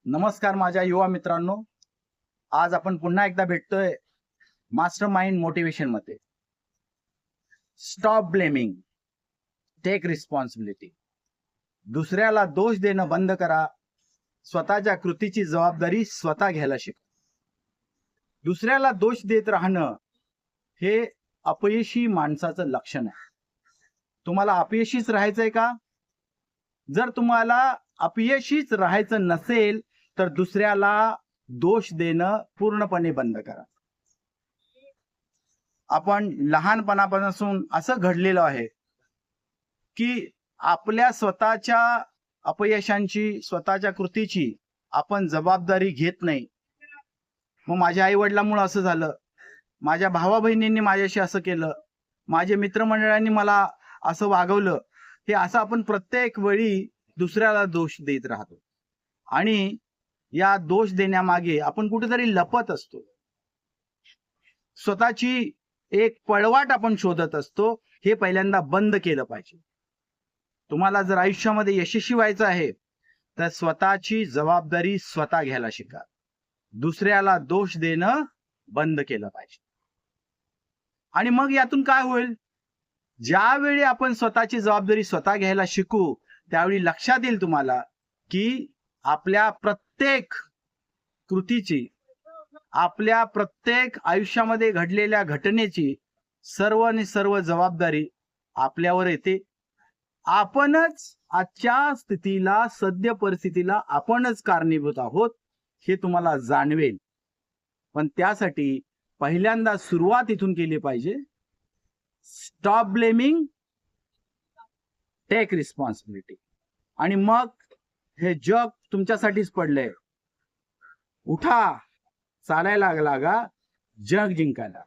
नमस्कार माझ्या युवा मित्रांनो. आज आपण पुन्हा एकदा भेटतोय मास्टर माइंड मोटिवेशन मध्ये. Stop blaming, take responsibility. दुसऱ्याला दोष देणं बंद करा. स्वतःच्या कृतीची जबाबदारी स्वतः घ्यायला शिका. दुसऱ्याला दोष देत राहणं हे अपयशी माणसाचं लक्षण आहे. तुम्हाला अपयशीच राहायचंय का? जर तुम्हाला अपयशीच राहायचं नसेल तर दुसऱ्याला दोष देणं पूर्णपणे बंद करा. आपण लहानपणापासून असं घडलेलं आहे की आपल्या स्वतःच्या अपयशांची, स्वतःच्या कृतीची आपण जबाबदारी घेत नाही. मग माझ्या आई वडिलांमुळे असं झालं, माझ्या भावा बहिणींनी माझ्याशी असं केलं, माझे मित्रमंडळांनी मला असं वागवलं, हे असं आपण प्रत्येक वेळी दुसऱ्याला दोष देत राहतो. आणि या दोष देण्यामागे आपण कुठेतरी लपत असतो. स्वतःची एक पळवाट आपण शोधत असतो. हे पहिल्यांदा बंद केलं पाहिजे. तुम्हाला जर आयुष्यामध्ये यशस्वी व्हायचं आहे तर स्वतःची जबाबदारी स्वतः घ्यायला शिका. दुसऱ्याला दोष देणं बंद केलं पाहिजे. आणि मग यातून काय होईल? ज्यावेळी आपण स्वतःची जबाबदारी स्वतः घ्यायला शिकू त्यावेळी लक्षात येईल तुम्हाला की आपल्या प्रत्येक कृतीची, आपल्या प्रत्येक आयुष्यामध्ये घडलेल्या घटनेची सर्व जबाबदारी आपल्यावर येते. आपणच आजच्या स्थितीला, सद्य परिस्थितीला आपणच कारणीभूत आहोत हे तुम्हाला जाणवेल. पण त्यासाठी पहिल्यांदा सुरुवात इथून केली पाहिजे. Stop blaming, take responsibility. आणि मग हे जग तुमच्यासाठीच पडलंय. उठा, चालायला लागा, जग जिंकायला.